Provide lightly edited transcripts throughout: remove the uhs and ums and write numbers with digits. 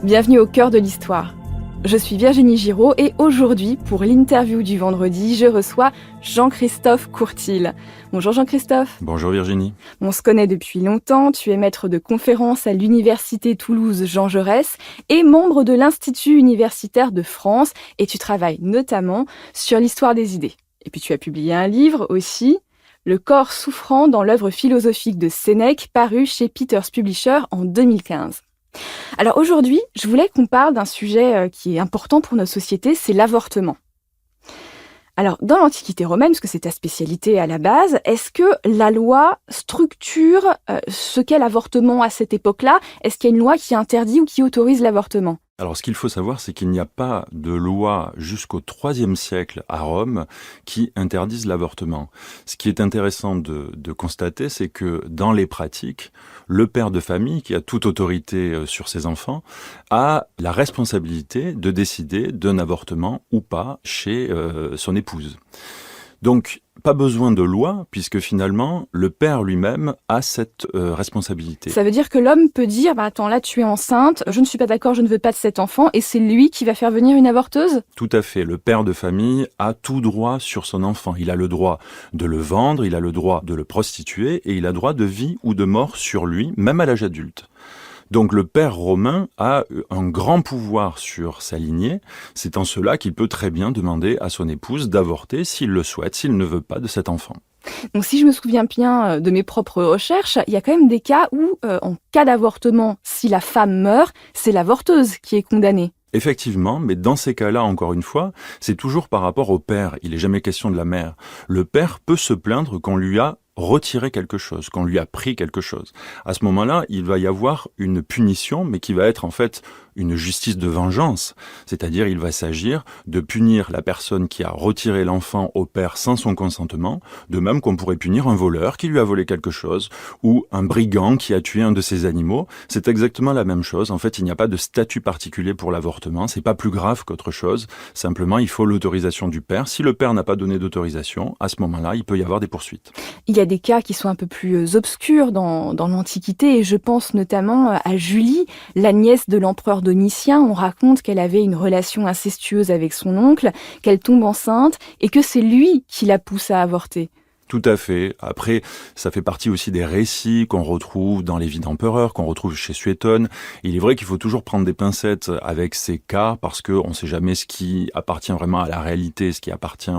Bienvenue au cœur de l'histoire. Je suis Virginie Giraud et aujourd'hui, pour l'interview du vendredi, je reçois Jean-Christophe Courtil. Bonjour Jean-Christophe. Bonjour Virginie. On se connaît depuis longtemps, tu es maître de conférences à l'Université Toulouse Jean Jaurès et membre de l'Institut universitaire de France et tu travailles notamment sur l'histoire des idées. Et puis tu as publié un livre aussi, Le corps souffrant dans l'œuvre philosophique de Sénèque, paru chez Peters Publishers en 2015. Alors aujourd'hui, je voulais qu'on parle d'un sujet qui est important pour notre société, c'est l'avortement. Alors dans l'Antiquité romaine, parce que c'est ta spécialité à la base, est-ce que la loi structure ce qu'est l'avortement à cette époque-là ? Est-ce qu'il y a une loi qui interdit ou qui autorise l'avortement ? Alors ce qu'il faut savoir, c'est qu'il n'y a pas de loi jusqu'au IIIe siècle à Rome qui interdise l'avortement. Ce qui est intéressant de constater, c'est que dans les pratiques, le père de famille, qui a toute autorité sur ses enfants, a la responsabilité de décider d'un avortement ou pas chez son épouse. Donc, pas besoin de loi, puisque finalement, le père lui-même a cette responsabilité. Ça veut dire que l'homme peut dire, attends, là tu es enceinte, je ne suis pas d'accord, je ne veux pas de cet enfant, et c'est lui qui va faire venir une avorteuse ? Tout à fait. Le père de famille a tout droit sur son enfant. Il a le droit de le vendre, il a le droit de le prostituer, et il a droit de vie ou de mort sur lui, même à l'âge adulte. Donc le père romain a un grand pouvoir sur sa lignée. C'est en cela qu'il peut très bien demander à son épouse d'avorter s'il le souhaite, s'il ne veut pas de cet enfant. Donc si je me souviens bien de mes propres recherches, il y a quand même des cas où, en cas d'avortement, si la femme meurt, c'est l'avorteuse qui est condamnée. Effectivement, mais dans ces cas-là, encore une fois, c'est toujours par rapport au père. Il n'est jamais question de la mère. Le père peut se plaindre qu'on lui a retiré quelque chose, qu'on lui a pris quelque chose. À ce moment-là, il va y avoir une punition, mais qui va être en fait une justice de vengeance. C'est-à-dire, il va s'agir de punir la personne qui a retiré l'enfant au père sans son consentement, de même qu'on pourrait punir un voleur qui lui a volé quelque chose, ou un brigand qui a tué un de ses animaux. C'est exactement la même chose. En fait, il n'y a pas de statut particulier pour l'avortement. C'est pas plus grave qu'autre chose. Simplement, il faut l'autorisation du père. Si le père n'a pas donné d'autorisation, à ce moment-là, il peut y avoir des poursuites. Il y a des cas qui sont un peu plus obscurs dans l'Antiquité, et je pense notamment à Julie, la nièce de l'empereur Domitien. On raconte qu'elle avait une relation incestueuse avec son oncle, qu'elle tombe enceinte, et que c'est lui qui la pousse à avorter. Tout à fait. Après, ça fait partie aussi des récits qu'on retrouve dans les vies d'empereurs, qu'on retrouve chez Suétone. Il est vrai qu'il faut toujours prendre des pincettes avec ces cas parce qu'on ne sait jamais ce qui appartient vraiment à la réalité, ce qui appartient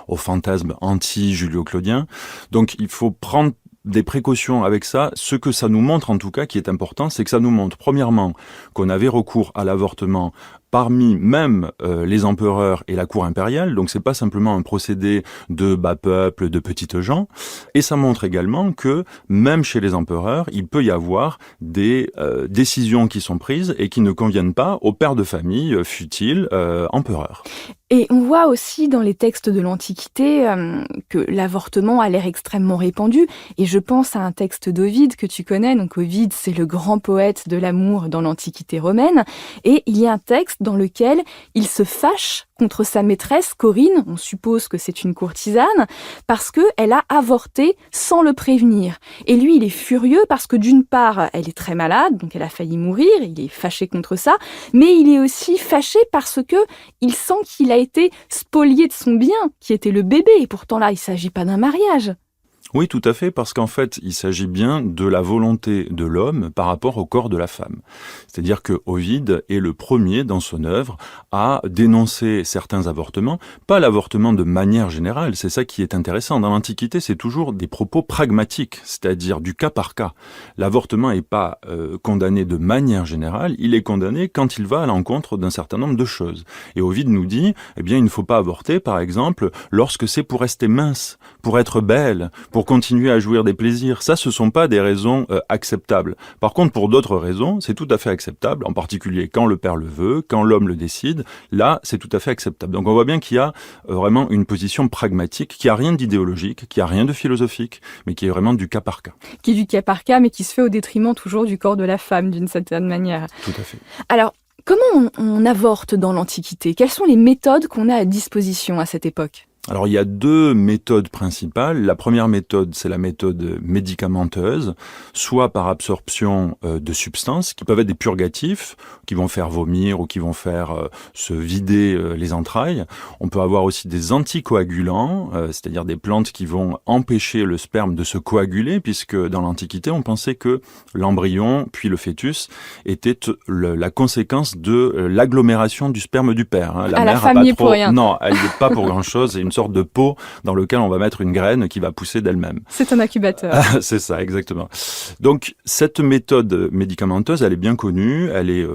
au fantasme anti-Julio-Claudien. Donc, il faut prendre des précautions avec ça. Ce que ça nous montre, en tout cas, qui est important, c'est que ça nous montre, premièrement, qu'on avait recours à l'avortement parmi même les empereurs et la cour impériale, donc c'est pas simplement un procédé de bas peuple, de petites gens, et ça montre également que même chez les empereurs, il peut y avoir des décisions qui sont prises et qui ne conviennent pas au père de famille, fût-il empereur. Et on voit aussi dans les textes de l'Antiquité que l'avortement a l'air extrêmement répandu, et je pense à un texte d'Ovide que tu connais. Donc Ovide, c'est le grand poète de l'amour dans l'Antiquité romaine, et il y a un texte dans lequel il se fâche contre sa maîtresse Corinne, on suppose que c'est une courtisane, parce qu'elle a avorté sans le prévenir. Et lui, il est furieux parce que d'une part, elle est très malade, donc elle a failli mourir, il est fâché contre ça, mais il est aussi fâché parce que il sent qu'il a été spolié de son bien, qui était le bébé, et pourtant là, il ne s'agit pas d'un mariage. Oui, tout à fait, parce qu'en fait, il s'agit bien de la volonté de l'homme par rapport au corps de la femme. C'est-à-dire que Ovide est le premier dans son œuvre à dénoncer certains avortements, pas l'avortement de manière générale, c'est ça qui est intéressant. Dans l'Antiquité, c'est toujours des propos pragmatiques, c'est-à-dire du cas par cas. L'avortement n'est pas condamné de manière générale, il est condamné quand il va à l'encontre d'un certain nombre de choses. Et Ovide nous dit, eh bien, il ne faut pas avorter, par exemple, lorsque c'est pour rester mince, pour être belle, pour continuer à jouir des plaisirs. Ça, ce sont pas des raisons acceptables. Par contre, pour d'autres raisons, c'est tout à fait acceptable, en particulier quand le père le veut, quand l'homme le décide. Là, c'est tout à fait acceptable. Donc on voit bien qu'il y a vraiment une position pragmatique, qui a rien d'idéologique, qui a rien de philosophique, mais qui est vraiment du cas par cas. Qui est du cas par cas, mais qui se fait au détriment toujours du corps de la femme, d'une certaine manière. Tout à fait. Alors, comment on avorte dans l'Antiquité ? Quelles sont les méthodes qu'on a à disposition à cette époque ? Alors, il y a deux méthodes principales. La première méthode, c'est la méthode médicamenteuse, soit par absorption de substances qui peuvent être des purgatifs, qui vont faire vomir ou qui vont faire se vider les entrailles. On peut avoir aussi des anticoagulants, c'est-à-dire des plantes qui vont empêcher le sperme de se coaguler, puisque dans l'Antiquité, on pensait que l'embryon, puis le fœtus, était la conséquence de l'agglomération du sperme du père. La la mère femme a n'y pas est pour trop... rien. Non, elle n'y est pas pour grand-chose. C'est une sorte de pot dans lequel on va mettre une graine qui va pousser d'elle-même. C'est un incubateur. C'est ça, exactement. Donc, cette méthode médicamenteuse, elle est bien connue, elle est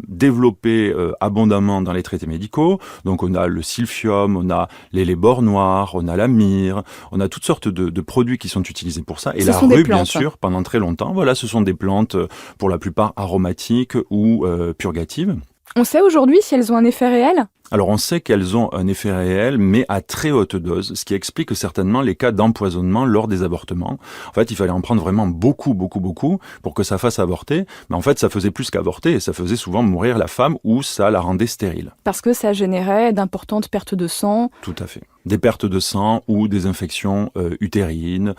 développée abondamment dans les traités médicaux. Donc, on a le silphium, on a l'hellebore noir, on a la myrrhe, on a toutes sortes de produits qui sont utilisés pour ça. Et la rue, bien sûr, pendant très longtemps, voilà, ce sont des plantes pour la plupart aromatiques ou purgatives. On sait aujourd'hui si elles ont un effet réel ? Alors on sait qu'elles ont un effet réel, mais à très haute dose, ce qui explique certainement les cas d'empoisonnement lors des avortements. En fait, il fallait en prendre vraiment beaucoup pour que ça fasse avorter. Mais en fait, ça faisait plus qu'avorter, et ça faisait souvent mourir la femme ou ça la rendait stérile. Parce que ça générait d'importantes pertes de sang. Tout à fait. Des pertes de sang ou des infections utérines,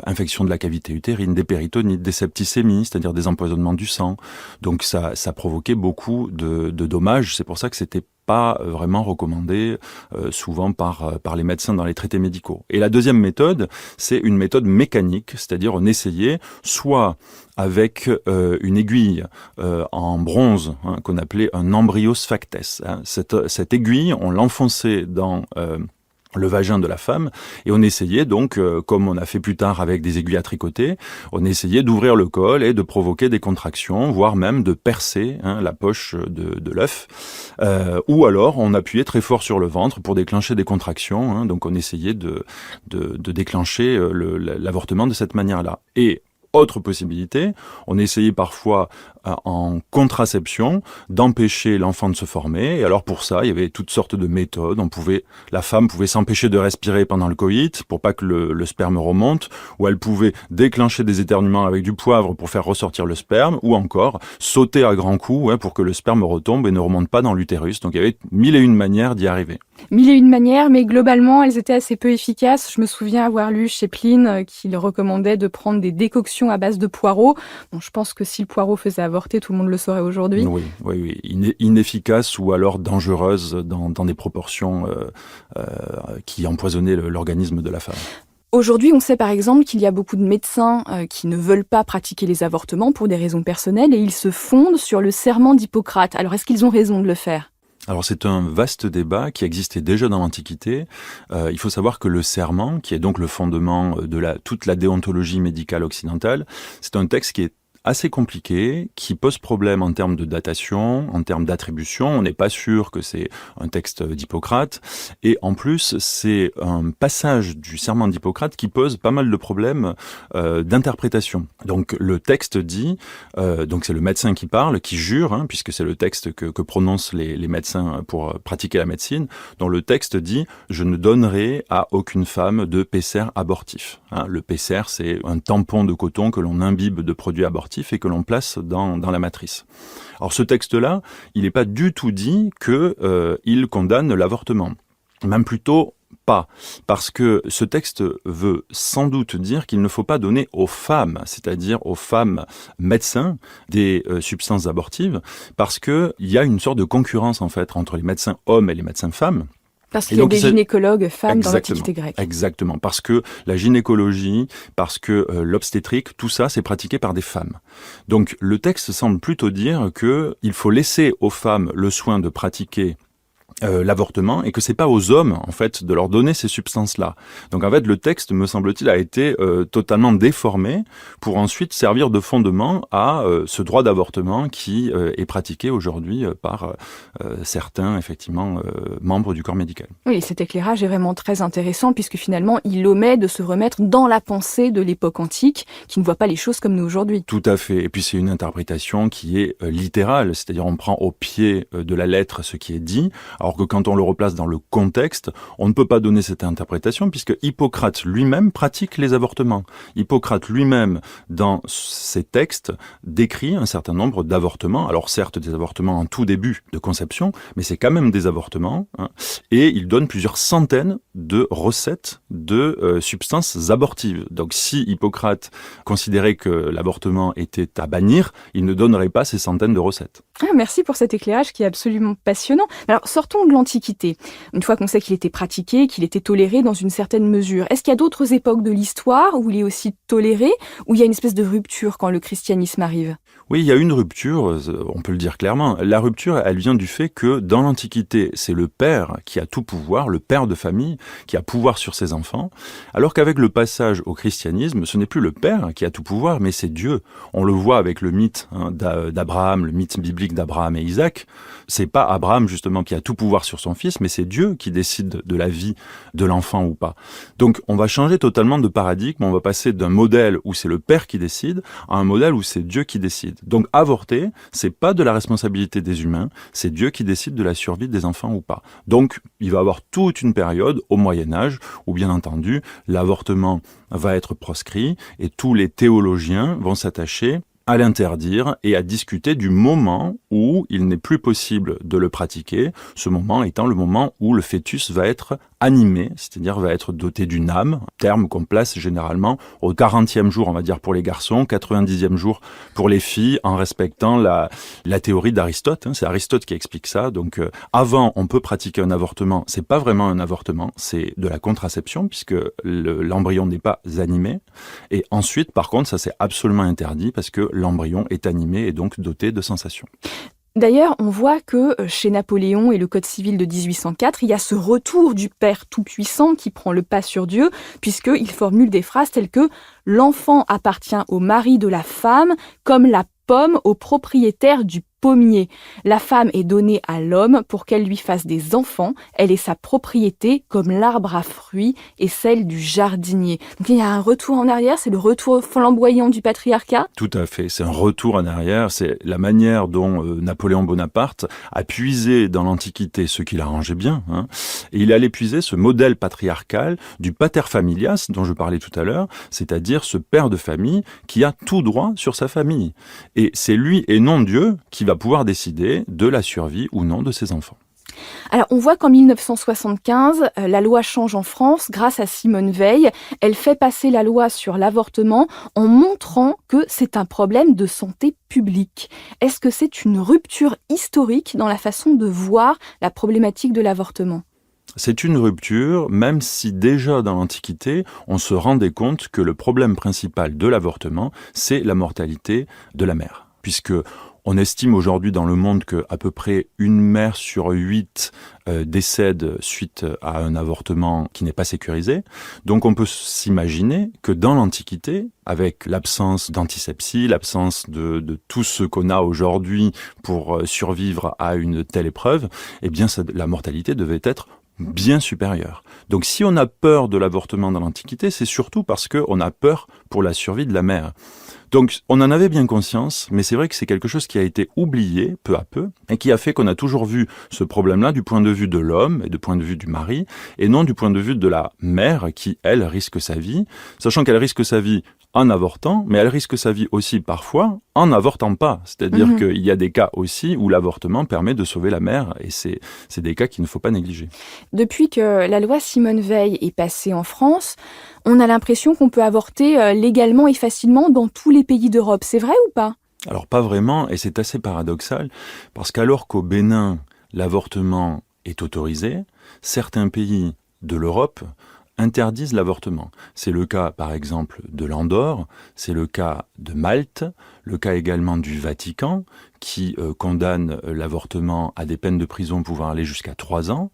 infections de la cavité utérine, des péritonites, des septicémies, c'est-à-dire des empoisonnements du sang. Donc ça provoquait beaucoup de dommages. C'est pour ça que c'était pas vraiment recommandé souvent par les médecins dans les traités médicaux. Et la deuxième méthode, c'est une méthode mécanique, c'est-à-dire on essayait soit avec une aiguille en bronze qu'on appelait un embryosphactes. Cette aiguille, on l'enfonçait dans le vagin de la femme, et on essayait donc, comme on a fait plus tard avec des aiguilles à tricoter, on essayait d'ouvrir le col et de provoquer des contractions, voire même de percer la poche de l'œuf, ou alors on appuyait très fort sur le ventre pour déclencher des contractions, donc on essayait de déclencher l'avortement de cette manière-là. Et autre possibilité, on essayait parfois en contraception d'empêcher l'enfant de se former. Et alors pour ça, il y avait toutes sortes de méthodes. La femme pouvait s'empêcher de respirer pendant le coït pour pas que le sperme remonte, ou elle pouvait déclencher des éternuements avec du poivre pour faire ressortir le sperme, ou encore sauter à grands coups pour que le sperme retombe et ne remonte pas dans l'utérus. Donc il y avait 1001 manières d'y arriver. 1001 manières, mais globalement, elles étaient assez peu efficaces. Je me souviens avoir lu chez Pline qu'il recommandait de prendre des décoctions à base de poireaux. Bon, je pense que si le poireau faisait avorter, tout le monde le saurait aujourd'hui. Oui. Inefficace ou alors dangereuse dans des proportions qui empoisonnaient l'organisme de la femme. Aujourd'hui, on sait par exemple qu'il y a beaucoup de médecins qui ne veulent pas pratiquer les avortements pour des raisons personnelles et ils se fondent sur le serment d'Hippocrate. Alors, est-ce qu'ils ont raison de le faire ? Alors c'est un vaste débat qui existait déjà dans l'Antiquité. Il faut savoir que le serment, qui est donc le fondement de toute la déontologie médicale occidentale, c'est un texte qui est assez compliqué, qui pose problème en termes de datation, en termes d'attribution. On n'est pas sûr que c'est un texte d'Hippocrate. Et en plus, c'est un passage du serment d'Hippocrate qui pose pas mal de problèmes d'interprétation. Donc le texte dit, donc c'est le médecin qui parle, qui jure, puisque c'est le texte que prononcent les médecins pour pratiquer la médecine, dont le texte dit « Je ne donnerai à aucune femme de pécer abortif ». Le pécer, c'est un tampon de coton que l'on imbibe de produits abortifs et que l'on place dans la matrice. Alors ce texte-là, il n'est pas du tout dit qu'il condamne l'avortement. Même plutôt pas, parce que ce texte veut sans doute dire qu'il ne faut pas donner aux femmes, c'est-à-dire aux femmes médecins, des substances abortives, parce qu'il y a une sorte de concurrence en fait entre les médecins hommes et les médecins femmes. Parce qu'il y a des gynécologues femmes dans l'Antiquité grecque. Exactement, parce que la gynécologie, parce que l'obstétrique, tout ça, c'est pratiqué par des femmes. Donc le texte semble plutôt dire qu'il faut laisser aux femmes le soin de pratiquer l'avortement et que c'est pas aux hommes en fait de leur donner ces substances-là. Donc en fait le texte, me semble-t-il, a été totalement déformé pour ensuite servir de fondement à ce droit d'avortement qui est pratiqué aujourd'hui par certains effectivement membres du corps médical. Oui, cet éclairage est vraiment très intéressant puisque finalement il omet de se remettre dans la pensée de l'époque antique qui ne voit pas les choses comme nous aujourd'hui. Tout à fait. Et puis c'est une interprétation qui est littérale, c'est-à-dire on prend au pied de la lettre ce qui est dit. Alors, Alors que quand on le replace dans le contexte, on ne peut pas donner cette interprétation puisque Hippocrate lui-même pratique les avortements. Hippocrate lui-même, dans ses textes, décrit un certain nombre d'avortements. Alors certes, des avortements en tout début de conception, mais c'est quand même des avortements. Hein, et il donne plusieurs centaines de recettes de substances abortives. Donc si Hippocrate considérait que l'avortement était à bannir, il ne donnerait pas ces centaines de recettes. Ah, merci pour cet éclairage qui est absolument passionnant. Alors, sortons de l'Antiquité. Une fois qu'on sait qu'il était pratiqué, qu'il était toléré dans une certaine mesure, est-ce qu'il y a d'autres époques de l'histoire où il est aussi toléré, où il y a une espèce de rupture quand le christianisme arrive ? Oui, il y a une rupture, on peut le dire clairement. La rupture, elle vient du fait que dans l'Antiquité, c'est le père qui a tout pouvoir, le père de famille, qui a pouvoir sur ses enfants, alors qu'avec le passage au christianisme, ce n'est plus le père qui a tout pouvoir, mais c'est Dieu. On le voit avec le mythe d'Abraham, le mythe biblique d'Abraham et Isaac. C'est pas Abraham justement qui a tout pouvoir sur son fils, mais c'est Dieu qui décide de la vie de l'enfant ou pas. Donc on va changer totalement de paradigme, on va passer d'un modèle où c'est le père qui décide à un modèle où c'est Dieu qui décide. Donc avorter, c'est pas de la responsabilité des humains, c'est Dieu qui décide de la survie des enfants ou pas. Donc il va y avoir toute une période au Moyen-Âge où bien entendu l'avortement va être proscrit et tous les théologiens vont s'attacher à l'interdire et à discuter du moment où il n'est plus possible de le pratiquer, ce moment étant le moment où le fœtus va être animé, c'est-à-dire va être doté d'une âme, terme qu'on place généralement au 40e jour, on va dire pour les garçons, 90e jour pour les filles, en respectant la théorie d'Aristote. C'est Aristote qui explique ça. Donc avant, on peut pratiquer un avortement, c'est pas vraiment un avortement, c'est de la contraception puisque l'embryon n'est pas animé. Et ensuite, par contre, ça c'est absolument interdit parce que l'embryon est animé et donc doté de sensations. D'ailleurs, on voit que chez Napoléon et le Code civil de 1804, il y a ce retour du Père tout-puissant qui prend le pas sur Dieu, puisqu'il formule des phrases telles que « L'enfant appartient au mari de la femme, comme la pomme au propriétaire du pommier. La femme est donnée à l'homme pour qu'elle lui fasse des enfants. Elle est sa propriété comme l'arbre à fruits et celle du jardinier. » Donc il y a un retour en arrière, c'est le retour flamboyant du patriarcat. Tout à fait, c'est un retour en arrière, c'est la manière dont Napoléon Bonaparte a puisé dans l'Antiquité ce qu'il arrangeait bien. Et il allait puiser ce modèle patriarcal du pater familias dont je parlais tout à l'heure, c'est-à-dire ce père de famille qui a tout droit sur sa famille. Et c'est lui et non Dieu qui va pouvoir décider de la survie ou non de ses enfants. Alors, on voit qu'en 1975, la loi change en France grâce à Simone Veil. Elle fait passer la loi sur l'avortement en montrant que c'est un problème de santé publique. Est-ce que c'est une rupture historique dans la façon de voir la problématique de l'avortement ? C'est une rupture, même si déjà dans l'Antiquité, on se rendait compte que le problème principal de l'avortement, c'est la mortalité de la mère. Puisque on estime aujourd'hui dans le monde qu'à peu près une mère sur 8 décède suite à un avortement qui n'est pas sécurisé. Donc on peut s'imaginer que dans l'Antiquité, avec l'absence d'antisepsie, l'absence de tout ce qu'on a aujourd'hui pour survivre à une telle épreuve, eh bien la mortalité devait être bien supérieure. Donc si on a peur de l'avortement dans l'Antiquité, c'est surtout parce qu'on a peur pour la survie de la mère. Donc on en avait bien conscience, mais c'est vrai que c'est quelque chose qui a été oublié peu à peu et qui a fait qu'on a toujours vu ce problème-là du point de vue de l'homme et du point de vue du mari et non du point de vue de la mère qui, elle, risque sa vie, sachant qu'elle risque sa vie en avortant, mais elle risque sa vie aussi parfois en n'avortant pas. C'est-à-dire qu'il y a des cas aussi où l'avortement permet de sauver la mère et c'est des cas qu'il ne faut pas négliger. Depuis que la loi Simone Veil est passée en France, on a l'impression qu'on peut avorter légalement et facilement dans tous les pays d'Europe. C'est vrai ou pas ? Alors pas vraiment, et c'est assez paradoxal, parce qu'alors qu'au Bénin, l'avortement est autorisé, certains pays de l'Europe interdisent l'avortement. C'est le cas, par exemple, de l'Andorre, c'est le cas de Malte, le cas également du Vatican, qui condamne l'avortement à des peines de prison pouvant aller jusqu'à 3 ans.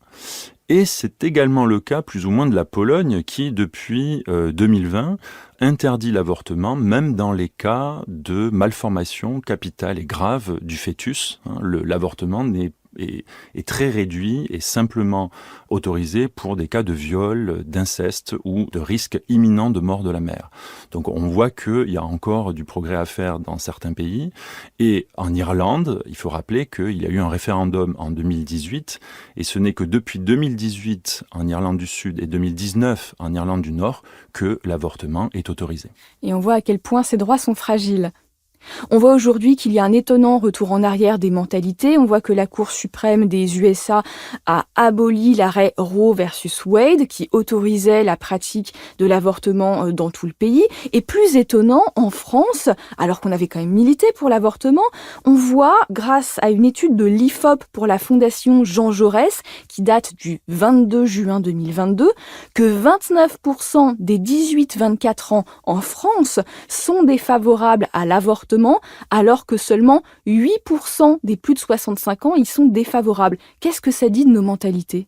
Et c'est également le cas plus ou moins de la Pologne qui, depuis 2020, interdit l'avortement même dans les cas de malformation capitale et grave du fœtus. L'avortement n'est est très réduit et simplement autorisé pour des cas de viol, d'inceste ou de risque imminent de mort de la mère. Donc on voit qu'il y a encore du progrès à faire dans certains pays. Et en Irlande, il faut rappeler qu'il y a eu un référendum en 2018 et ce n'est que depuis 2018 en Irlande du Sud et 2019 en Irlande du Nord que l'avortement est autorisé. Et on voit à quel point ces droits sont fragiles. On voit aujourd'hui qu'il y a un étonnant retour en arrière des mentalités. On voit que la Cour suprême des USA a aboli l'arrêt Roe versus Wade qui autorisait la pratique de l'avortement dans tout le pays. Et plus étonnant, en France, alors qu'on avait quand même milité pour l'avortement, on voit, grâce à une étude de l'IFOP pour la Fondation Jean Jaurès, qui date du 22 juin 2022, que 29% des 18-24 ans en France sont défavorables à l'avortement, alors que seulement 8% des plus de 65 ans y sont défavorables. Qu'est-ce que ça dit de nos mentalités ?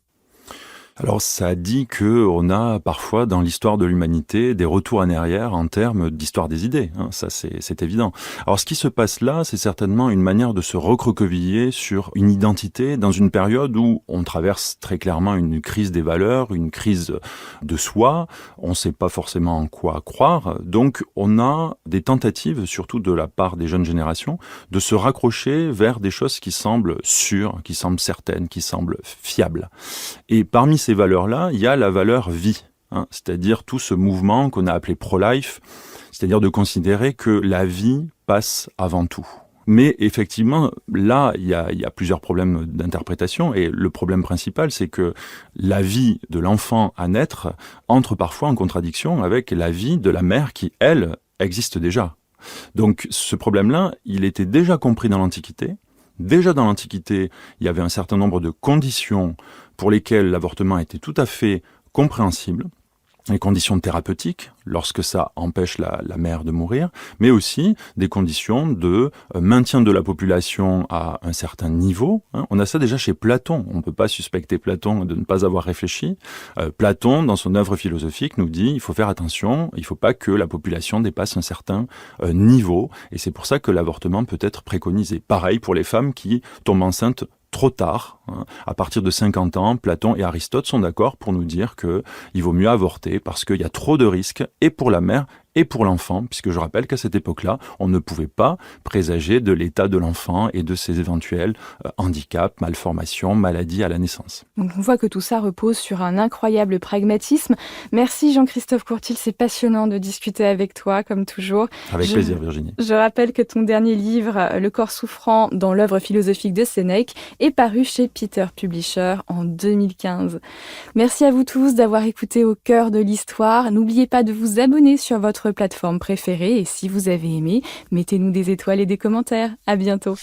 Alors ça dit qu'on a parfois dans l'histoire de l'humanité des retours en arrière en termes d'histoire des idées, ça c'est évident. Alors ce qui se passe là, c'est certainement une manière de se recroqueviller sur une identité dans une période où on traverse très clairement une crise des valeurs, une crise de soi, on ne sait pas forcément en quoi croire, donc on a des tentatives, surtout de la part des jeunes générations, de se raccrocher vers des choses qui semblent sûres, qui semblent certaines, qui semblent fiables. Et parmi ces valeurs-là, il y a la valeur vie, c'est-à-dire tout ce mouvement qu'on a appelé pro-life, c'est-à-dire de considérer que la vie passe avant tout. Mais effectivement, là, il y a plusieurs problèmes d'interprétation et le problème principal, c'est que la vie de l'enfant à naître entre parfois en contradiction avec la vie de la mère qui, elle, existe déjà. Donc ce problème-là, il était déjà compris dans l'Antiquité. Déjà dans l'Antiquité, il y avait un certain nombre de conditions pour lesquelles l'avortement était tout à fait compréhensible, les conditions thérapeutiques, lorsque ça empêche la mère de mourir, mais aussi des conditions de maintien de la population à un certain niveau. On a ça déjà chez Platon. On ne peut pas suspecter Platon de ne pas avoir réfléchi. Platon, dans son œuvre philosophique, nous dit il faut faire attention, il ne faut pas que la population dépasse un certain niveau. Et c'est pour ça que l'avortement peut être préconisé. Pareil pour les femmes qui tombent enceintes trop tard. À partir de 50 ans, Platon et Aristote sont d'accord pour nous dire qu'il vaut mieux avorter parce qu'il y a trop de risques et pour la mère et pour l'enfant, puisque je rappelle qu'à cette époque-là, on ne pouvait pas présager de l'état de l'enfant et de ses éventuels handicaps, malformations, maladies à la naissance. Donc on voit que tout ça repose sur un incroyable pragmatisme. Merci Jean-Christophe Courtil, c'est passionnant de discuter avec toi, comme toujours. Avec plaisir Virginie. Je rappelle que ton dernier livre, Le corps souffrant dans l'œuvre philosophique de Sénèque, est paru chez Peter Publisher en 2015. Merci à vous tous d'avoir écouté Au cœur de l'histoire. N'oubliez pas de vous abonner sur votre plateforme préférée et si vous avez aimé, mettez-nous des étoiles et des commentaires. À bientôt.